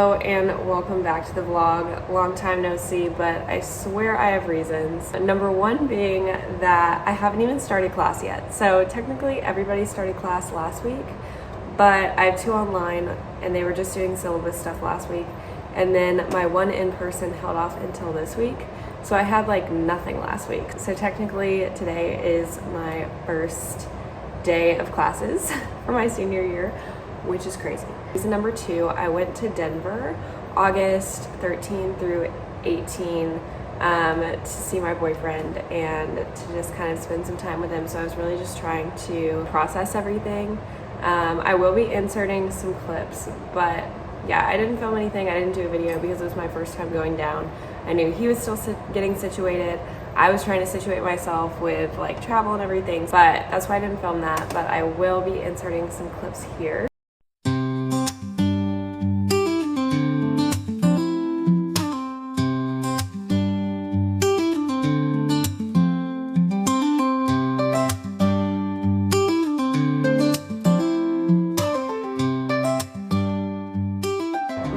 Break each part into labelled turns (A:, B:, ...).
A: Hello and welcome back to the vlog. Long time no see, but I swear I have reasons. Number one being that I haven't even started class yet. So technically everybody started class last week, but I have two online and they were just doing syllabus stuff last week. And then my one in-person held off until this week. So I had like nothing last week. So technically today is my first day of classes for my senior year, which is crazy. Reason number two, I went to Denver August 13 through 18 to see my boyfriend and to just kind of spend some time with him. So I was really just trying to process everything. I will be inserting some clips, but yeah, I didn't film anything. I didn't do a video because it was my first time going down. I knew he was still getting situated. I was trying to situate myself with like travel and everything, but that's why I didn't film that. But I will be inserting some clips here.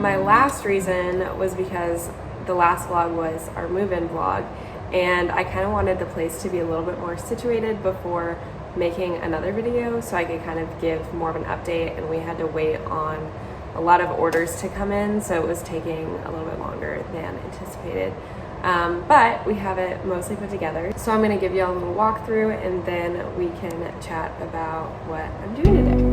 A: My last reason was because the last vlog was our move-in vlog, and I kind of wanted the place to be a little bit more situated before making another video so I could kind of give more of an update, and we had to wait on a lot of orders to come in, so it was taking a little bit longer than anticipated. But we have it mostly put together. So I'm going to give you all a little walkthrough and then we can chat about what I'm doing today.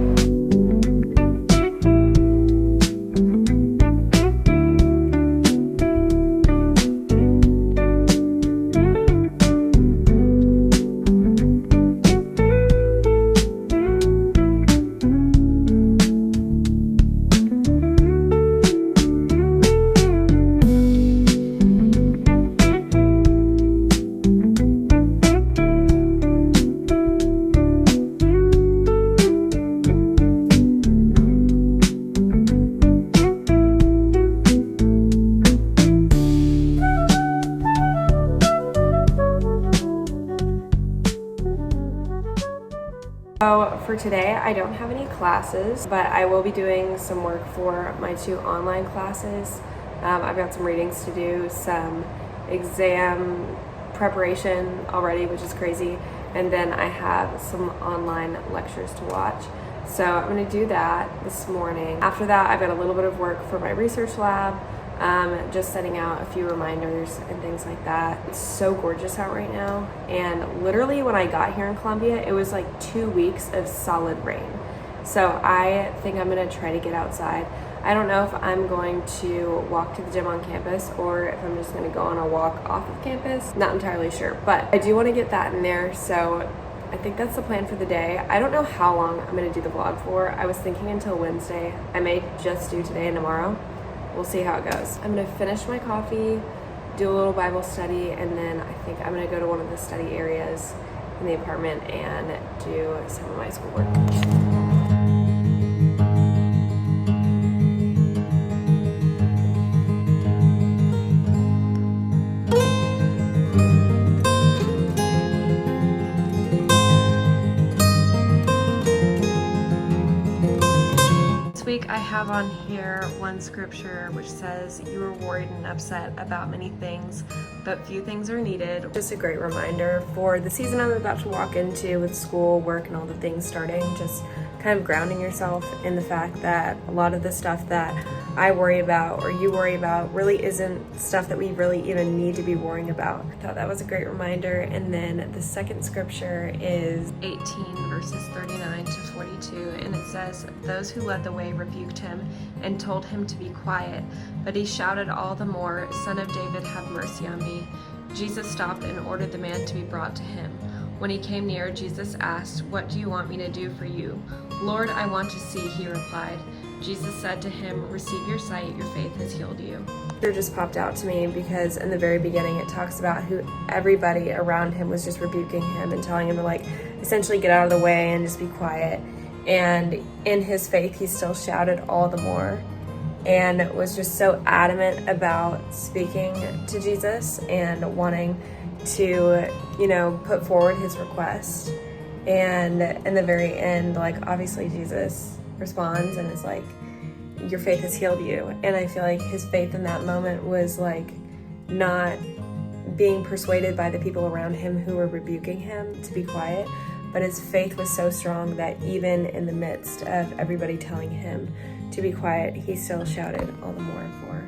A: So for today, I don't have any classes, but I will be doing some work for my two online classes. I've got some readings to do, some exam preparation already, which is crazy, and then I have some online lectures to watch. So I'm going to do that this morning. After that, I've got a little bit of work for my research lab, just setting out a few reminders and things like that. It's so gorgeous out right now, and literally when I got here in Columbia, it was like 2 weeks of solid rain. So I think I'm gonna try to get outside. I don't know if I'm going to walk to the gym on campus or if I'm just gonna go on a walk off of campus. Not entirely sure, but I do want to get that in there, so I think that's the plan for the day. I don't know how long I'm gonna do the vlog for. I was thinking until Wednesday. I may just do today and tomorrow. We'll see how it goes. I'm gonna finish my coffee, do a little Bible study, and then I think I'm gonna go to one of the study areas in the apartment and do some of my schoolwork. I have on here one scripture which says, "You are worried and upset about many things, but few things are needed." Just a great reminder for the season I'm about to walk into with school, work, and all the things starting, just kind of grounding yourself in the fact that a lot of the stuff that I worry about or you worry about really isn't stuff that we really even need to be worrying about. I thought that was a great reminder. And then the second scripture is 18 verses 39 to 42, and it says, "Those who led the way rebuked him and told him to be quiet, but he shouted all the more, 'Son of David, have mercy on me.' Jesus stopped and ordered the man to be brought to him. When he came near, Jesus asked, 'What do you want me to do for you?' 'Lord, I want to see,' he replied. Jesus said to him, 'Receive your sight, your faith has healed you.'" It just popped out to me because in the very beginning it talks about who everybody around him was just rebuking him and telling him to like essentially get out of the way and just be quiet. And in his faith, he still shouted all the more and was just so adamant about speaking to Jesus and wanting to, put forward his request. And in the very end, like, obviously Jesus responds and is like, your faith has healed you. And I feel like his faith in that moment was like not being persuaded by the people around him who were rebuking him to be quiet, but his faith was so strong that even in the midst of everybody telling him to be quiet, he still shouted all the more for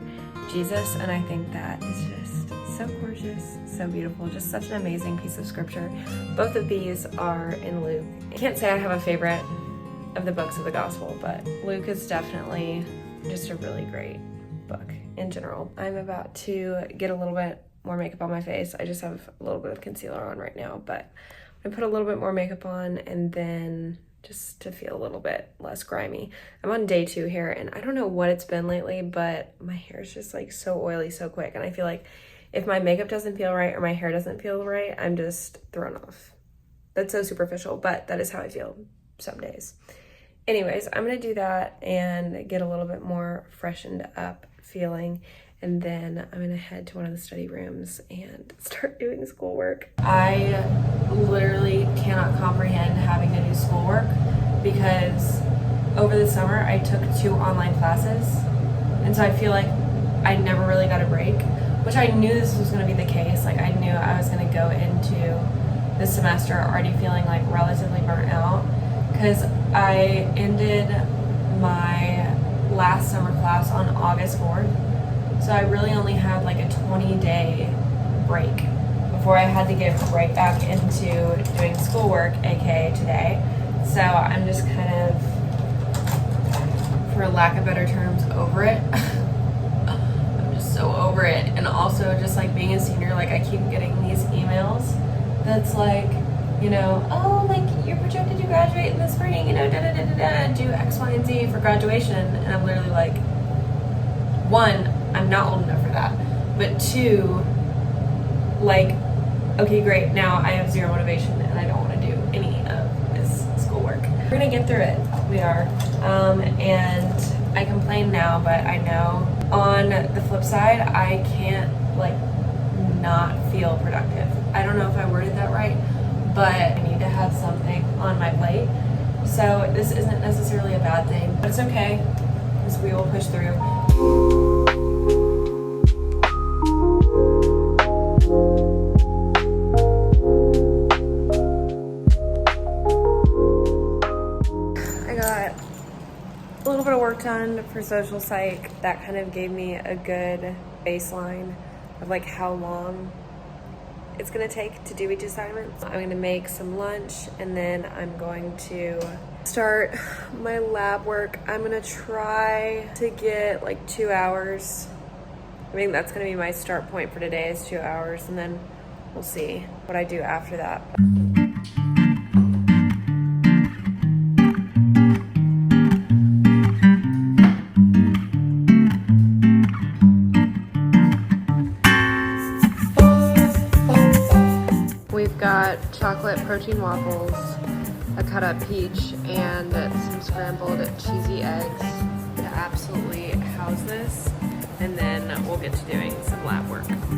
A: Jesus. And I think that is just so gorgeous, so beautiful, just such an amazing piece of scripture. Both of these are in Luke. I can't say I have a favorite of the books of the gospel, but Luke is definitely just a really great book in general. I'm about to get a little bit more makeup on my face. I just have a little bit of concealer on right now, but I put a little bit more makeup on and then just to feel a little bit less grimy. I'm on day 2 here, and I don't know what it's been lately, but my hair is just like so oily so quick, and I feel like if my makeup doesn't feel right or my hair doesn't feel right, I'm just thrown off. That's so superficial, but that is how I feel some days. Anyways, I'm gonna do that and get a little bit more freshened up feeling, and then I'm gonna head to one of the study rooms and start doing schoolwork. I literally cannot comprehend having to do schoolwork because over the summer I took 2 online classes, and so I feel like I never really got a break, which I knew this was gonna be the case. Like I knew I was gonna go into this semester already feeling like relatively burnt out because I ended my last summer class on August 4th. So I really only had like a 20-day break before I had to get right back into doing schoolwork, aka today. So I'm just kind of, for lack of better terms, over it. I'm just so over it. And also just like being a senior, like I keep getting these emails that's like, you know, oh, like you're projected to graduate in the spring, you know, do X, Y, and Z for graduation. And I'm literally like, 1, I'm not old enough for that. But 2, like, okay, great, now I have 0 motivation and I don't want to do any of this schoolwork. We're gonna get through it. We are. And I complain now, but I know on the flip side, I can't like not feel productive. I don't know if I worded that right, but I need to have something on my plate. So this isn't necessarily a bad thing, but it's okay, because we will push through. I got a little bit of work done for social psych. That kind of gave me a good baseline of like how long it's gonna take to do each assignment. I'm gonna make some lunch and then I'm going to start my lab work. I'm gonna try to get like 2 hours. I mean, that's gonna be my start point for today is 2 hours, and then we'll see what I do after that. We've got chocolate protein waffles, a cut up peach, and some scrambled cheesy eggs to absolutely house this, and then we'll get to doing some lab work. I'm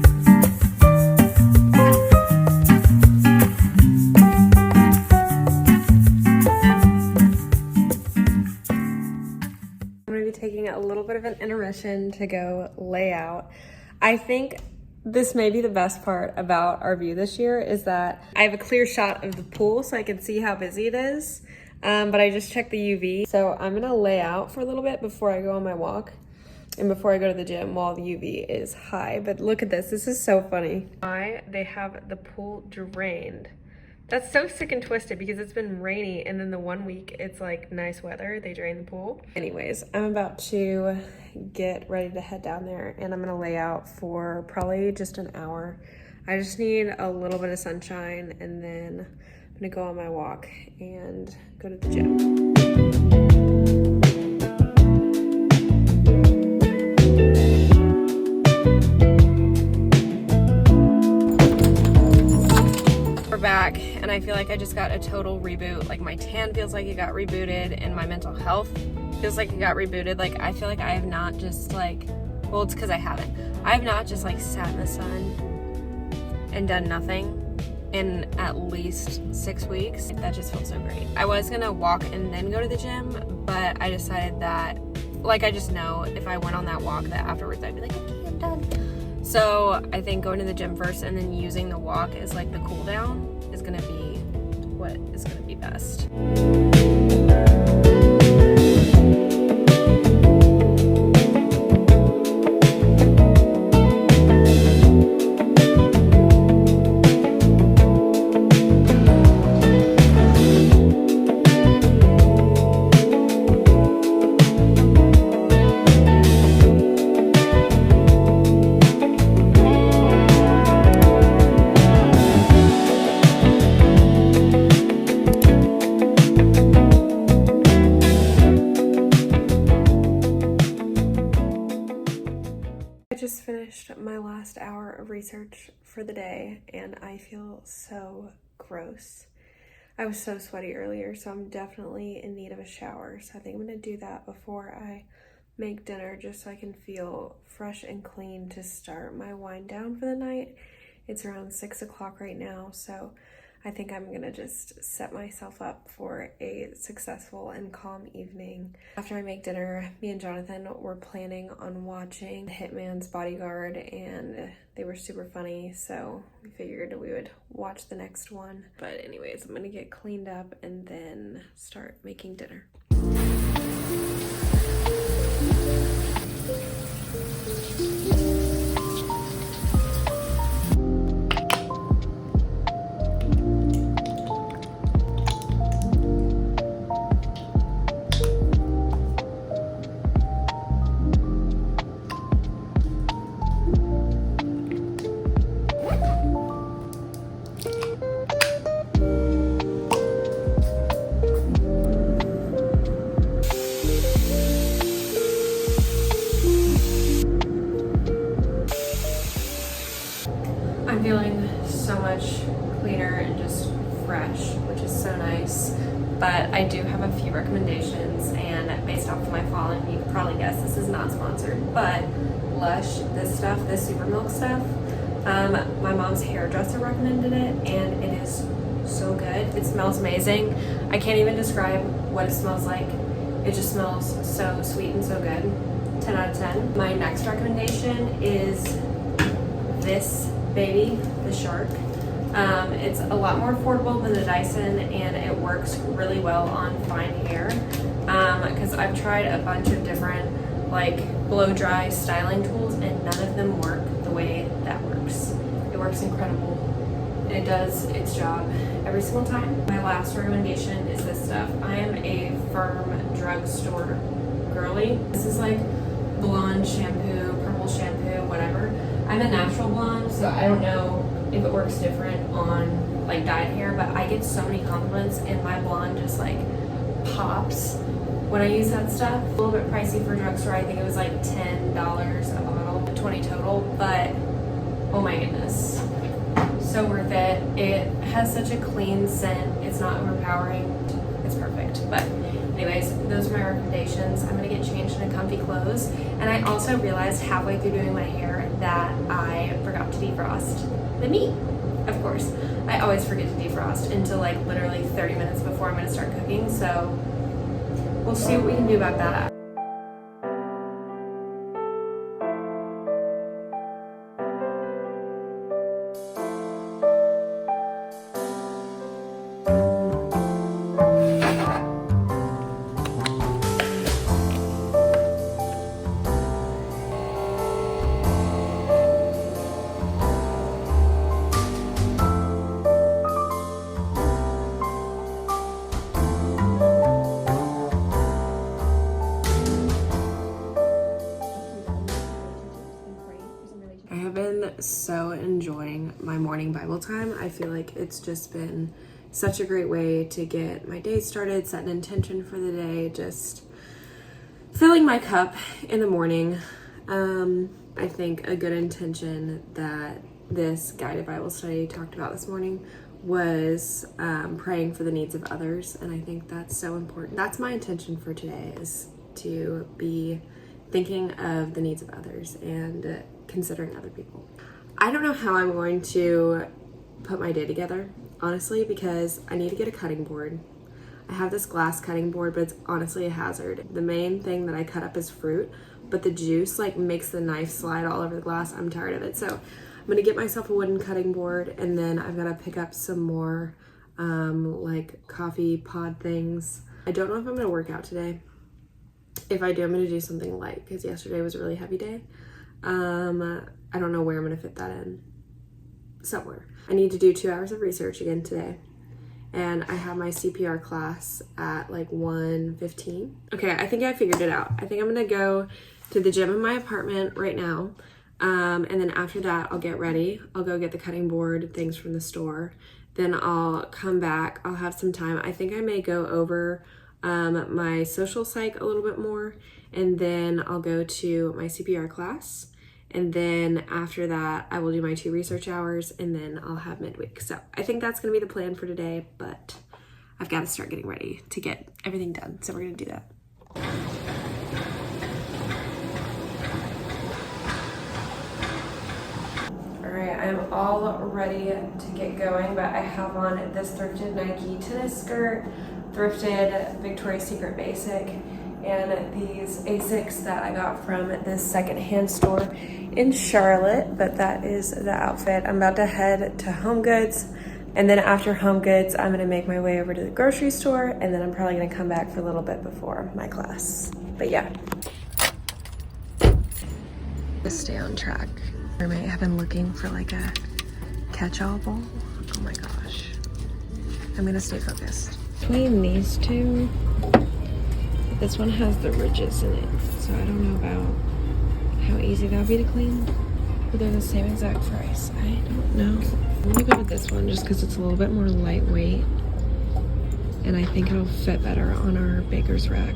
A: going to be taking a little bit of an intermission to go lay out. I think this may be the best part about our view this year is that I have a clear shot of the pool so I can see how busy it is, but I just checked the UV. So I'm gonna lay out for a little bit before I go on my walk and before I go to the gym while the UV is high. But look at this is so funny. They have the pool drained. That's so sick and twisted because it's been rainy and then the 1 week it's like nice weather, they drain the pool. Anyways, I'm about to get ready to head down there and I'm gonna lay out for probably just an hour. I just need a little bit of sunshine and then I'm gonna go on my walk and go to the gym. Back, and I feel like I just got a total reboot. Like my tan feels like it got rebooted and my mental health feels like it got rebooted. Like I feel like I have not just like, well, it's because I haven't. I have not just like sat in the sun and done nothing in at least 6 weeks. That just feels so great. I was gonna walk and then go to the gym, but I decided that like, I just know if I went on that walk that afterwards I'd be like, okay, I'm done. So I think going to the gym first and then using the walk as like the cool down is gonna be what is gonna be best. Just finished my last hour of research for the day and I feel so gross. I was so sweaty earlier, so I'm definitely in need of a shower. So I think I'm gonna do that before I make dinner just so I can feel fresh and clean to start my wind down for the night. It's around 6 o'clock right now, so I think I'm gonna just set myself up for a successful and calm evening. After I make dinner, me and Jonathan were planning on watching Hitman's Bodyguard and they were super funny, so we figured we would watch the next one. But anyways, I'm gonna get cleaned up and then start making dinner. I'm feeling so much cleaner and just fresh, which is so nice. But I do have a few recommendations, and based off of my following, you can probably guess this is not sponsored, but Lush, this stuff, this super milk stuff, my mom's hairdresser recommended it, and it is so good. It smells amazing. I can't even describe what it smells like. It just smells so sweet and so good. 10 out of 10. My next recommendation is this baby, the Shark. It's a lot more affordable than the Dyson, and it works really well on fine hair, because I've tried a bunch of different like blow dry styling tools and none of them work the way that works. It works incredible and it does its job every single time. My last recommendation is this stuff. I am a firm drugstore girly. This is like blonde shampoo, purple shampoo, whatever. I'm a natural blonde, so I don't know if it works different on like dyed hair, but I get so many compliments and my blonde just like pops when I use that stuff. A little bit pricey for drugstore. I think it was like $10 a bottle, 20 total, but oh my goodness, so worth it. It has such a clean scent. It's not overpowering. It's perfect. But anyways, those are my recommendations. I'm gonna get changed into comfy clothes. And I also realized halfway through doing my hair that I forgot to defrost the meat. Of course, I always forget to defrost until like literally 30 minutes before I'm gonna start cooking. So we'll see what we can do about that. So enjoying my morning Bible time. I feel like it's just been such a great way to get my day started, set an intention for the day, just filling my cup in the morning. I think a good intention that this guided Bible study talked about this morning was praying for the needs of others, and I think that's so important. That's my intention for today, is to be thinking of the needs of others and considering other people. I don't know how I'm going to put my day together, honestly, because I need to get a cutting board. I have this glass cutting board, but it's honestly a hazard. The main thing that I cut up is fruit, but the juice like makes the knife slide all over the glass. I'm tired of it. So I'm gonna get myself a wooden cutting board, and then I've got to pick up some more like coffee pod things. I don't know if I'm gonna work out today. If I do, I'm gonna do something light because yesterday was a really heavy day. I don't know where I'm gonna fit that in. Somewhere. I need to do 2 hours of research again today. And I have my CPR class at like 1:15. Okay, I think I figured it out. I think I'm gonna go to the gym in my apartment right now. And then after that, I'll get ready. I'll go get the cutting board things from the store. Then I'll come back. I'll have some time. I think I may go over my social psych a little bit more. And then I'll go to my CPR class. And then after that, I will do my 2 research hours, and then I'll have midweek. So I think that's gonna be the plan for today, but I've got to start getting ready to get everything done. So we're gonna do that. All right, I'm all ready to get going, but I have on this thrifted Nike tennis skirt, thrifted Victoria's Secret basic, and these Asics that I got from this secondhand store in Charlotte. But that is the outfit. I'm about to head to Home Goods, and then after Home Goods, I'm gonna make my way over to the grocery store, and then I'm probably gonna come back for a little bit before my class. But yeah. Just stay on track. I have been looking for like a catch-all bowl. Oh my gosh. I'm gonna stay focused. Between these two, this one has the ridges in it, so I don't know about how easy that would be to clean. But they're the same exact price. I don't know. I'm gonna go with this one just because it's a little bit more lightweight, and I think it'll fit better on our baker's rack.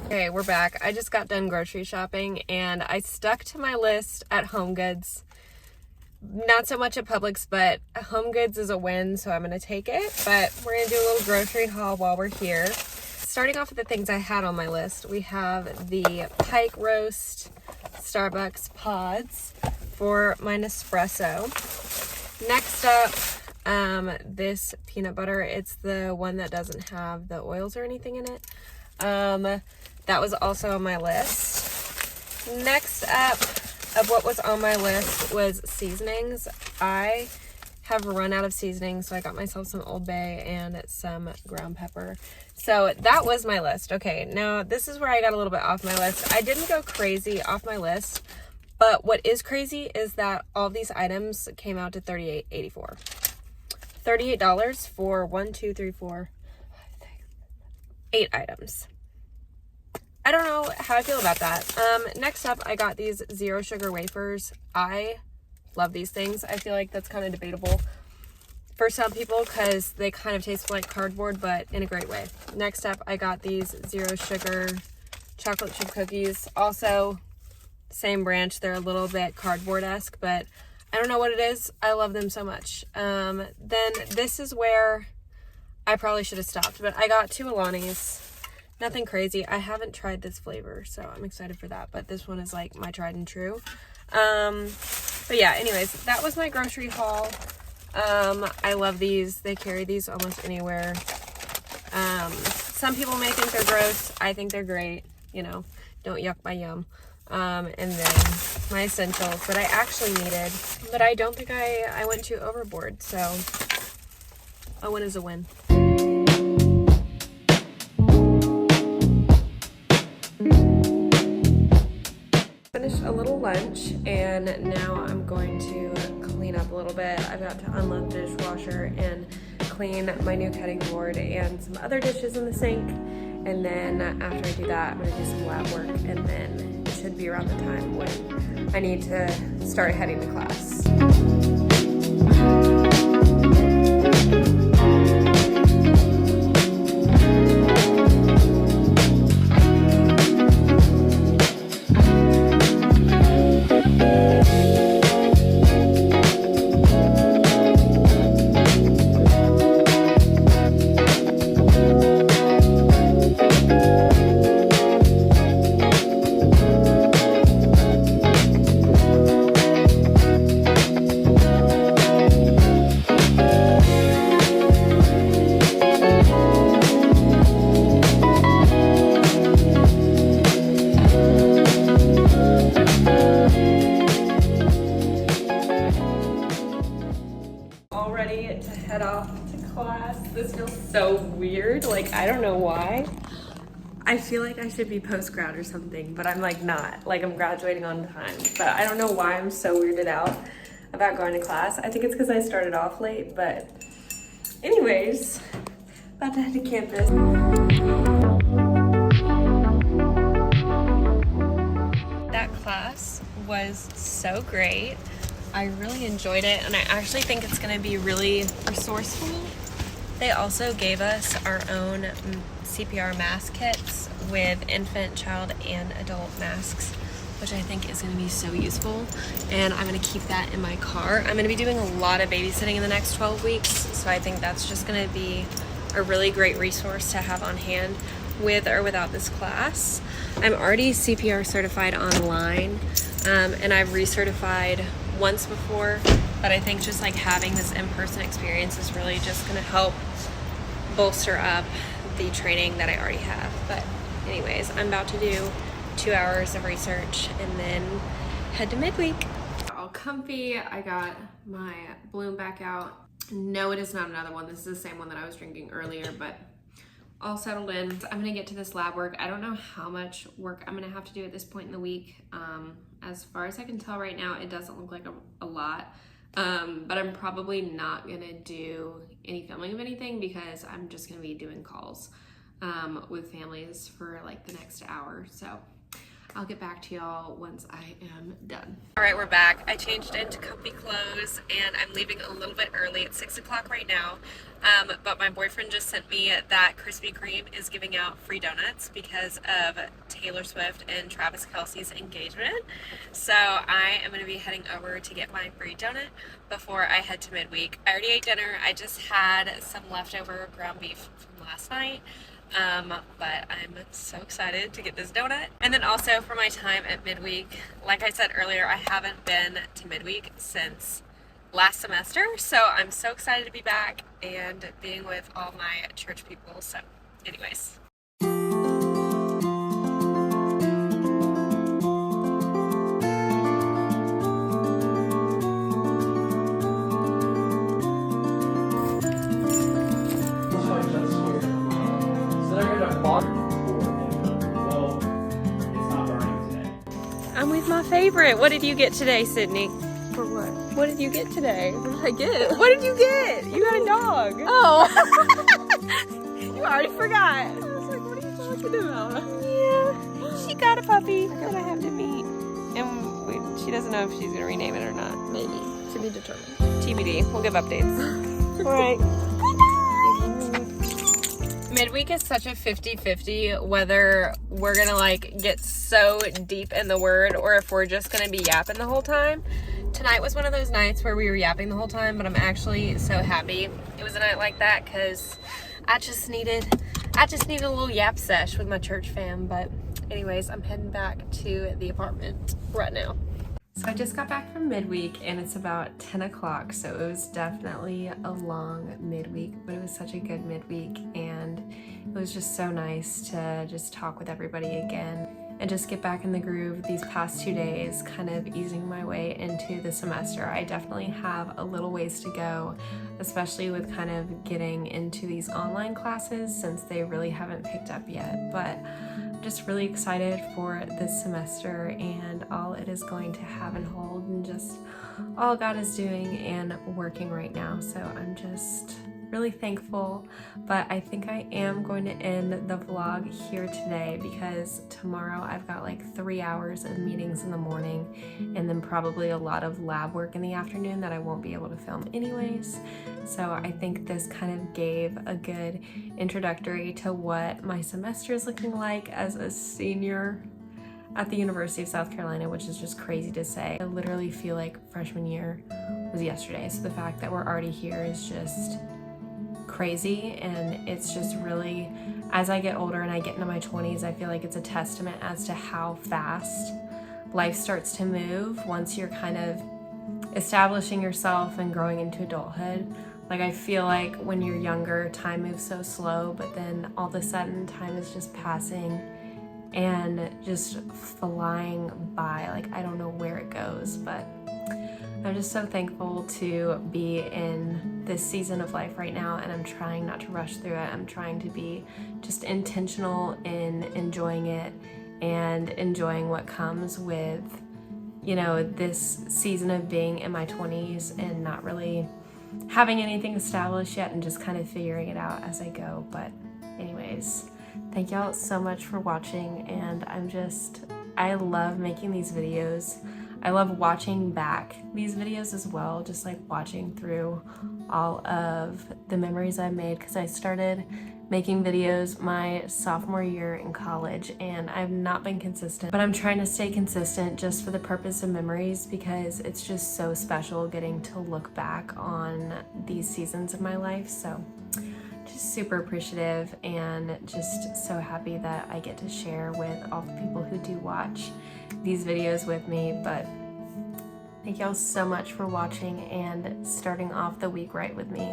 A: Okay, we're back. I just got done grocery shopping, and I stuck to my list at Home Goods. Not so much at Publix, but Home Goods is a win, so I'm going to take it. But we're going to do a little grocery haul while we're here. Starting off with the things I had on my list, we have the Pike Roast Starbucks pods for my Nespresso. Next up, this peanut butter. It's the one that doesn't have the oils or anything in it. That was also on my list. Next up of what was on my list was seasonings. I have run out of seasonings, so I got myself some Old Bay and some ground pepper. So that was my list. Okay, now this is where I got a little bit off my list. I didn't go crazy off my list, but what is crazy is that all these items came out to $38.84. $38 for 1, 2, 3, 4, 5, 6, 8 items. I don't know how I feel about that. Next up, I got these zero sugar wafers. I love these things. I feel like that's kind of debatable for some people because they kind of taste like cardboard, but in a great way. Next up, I got these zero sugar chocolate chip cookies. Also, same branch. They're a little bit cardboard-esque, but I don't know what it is. I love them so much. Then this is where I probably should have stopped, but I got 2 Alani's. Nothing crazy. I haven't tried this flavor, so I'm excited for that. But this one is like my tried and true. But yeah, anyways, that was my grocery haul. I love these. They carry these almost anywhere. Some people may think they're gross. I think they're great. You know, don't yuck my yum. And then my essentials that I actually needed, but I don't think I went too overboard. So a win is a win. Finished a little lunch, and now I'm going to clean up a little bit. I've got to unload the dishwasher and clean my new cutting board and some other dishes in the sink. And then after I do that, I'm gonna do some lab work, and then it should be around the time when I need to start heading to class. feel so weird. Like, I don't know why. I feel like I should be post-grad or something, but I'm like not. Like, I'm graduating on time. But I don't know why I'm so weirded out about going to class. I think it's because I started off late, but anyways, about to head to campus. That class was so great. I really enjoyed it, and I actually think it's going to be really resourceful. They also gave us our own CPR mask kits with infant, child, and adult masks, which I think is going to be so useful, and I'm going to keep that in my car. I'm going to be doing a lot of babysitting in the next 12 weeks, so I think that's just going to be a really great resource to have on hand with or without this class. I'm already CPR certified online, and I've recertified once before, but I think just like having this in-person experience is really just going to help bolster up the training that I already have. But anyways, I'm about to do 2 hours of research and then head to midweek. All comfy. I got my balloon back out. No, it is not another one. This is the same one that I was drinking earlier, but all settled in. I'm gonna get to this lab work. I don't know how much work I'm gonna have to do at this point in the week. As far as I can tell right now, it doesn't look like a lot, but I'm probably not gonna do any filming of anything because I'm just gonna be doing calls with families for like the next hour. So I'll get back to y'all once I am done. All right, we're back. I changed into comfy clothes and I'm leaving a little bit early. It's 6 o'clock right now, but my boyfriend just sent me that Krispy Kreme is giving out free donuts because of Taylor Swift and Travis Kelce's engagement. So I am gonna be heading over to get my free donut before I head to midweek. I already ate dinner. I just had some leftover ground beef from last night. But I'm so excited to get this donut. And then also for my time at midweek, like I said earlier, I haven't been to midweek since last semester, so I'm so excited to be back and being with all my church people. So anyways. I'm with my favorite. What did you get today, Sydney?
B: For what?
A: What did you get today?
B: What did I get?
A: What did you get? You got a dog.
B: Oh.
A: You already forgot.
B: I was like, what are you talking about?
A: Yeah, she got a puppy that I have to meet. And she doesn't know if she's going to rename it or not.
B: Maybe. To be determined.
A: TBD. We'll give updates. All right. Midweek is such a 50-50 whether we're gonna like get so deep in the word or if we're just gonna be yapping the whole time. Tonight was one of those nights where we were yapping the whole time, but I'm actually so happy it was a night like that because I just needed a little yap sesh with my church fam. But anyways, I'm heading back to the apartment right now. So I just got back from midweek and it's about 10 o'clock, so it was definitely a long midweek, but it was such a good midweek and it was just so nice to just talk with everybody again and just get back in the groove these past 2 days, kind of easing my way into the semester. I definitely have a little ways to go, especially with kind of getting into these online classes since they really haven't picked up yet, but just really excited for this semester and all it is going to have and hold and just all God is doing and working right now. So I'm just really thankful, but I think I am going to end the vlog here today because tomorrow I've got like 3 hours of meetings in the morning and then probably a lot of lab work in the afternoon that I won't be able to film anyways. So I think this kind of gave a good introductory to what my semester is looking like as a senior at the University of South Carolina, which is just crazy to say. I literally feel like freshman year was yesterday. So the fact that we're already here is just crazy, and it's just really, as I get older and I get into my 20s, I feel like it's a testament as to how fast life starts to move once you're kind of establishing yourself and growing into adulthood. Like I feel like when you're younger, time moves so slow, but then all of a sudden time is just passing and just flying by. Like I don't know where it goes, but I'm just so thankful to be in this season of life right now, and I'm trying not to rush through it. I'm trying to be just intentional in enjoying it and enjoying what comes with, you know, this season of being in my 20s and not really having anything established yet and just kind of figuring it out as I go. But anyways, thank y'all so much for watching, and I love making these videos. I love watching back these videos as well, just like watching through all of the memories I made, because I started making videos my sophomore year in college and I've not been consistent, but I'm trying to stay consistent just for the purpose of memories, because it's just so special getting to look back on these seasons of my life. So just super appreciative and just so happy that I get to share with all the people who do watch these videos with me. But thank y'all so much for watching and starting off the week right with me,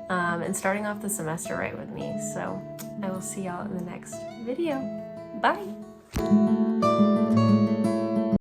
A: and starting off the semester right with me. So I will see y'all in the next video. Bye!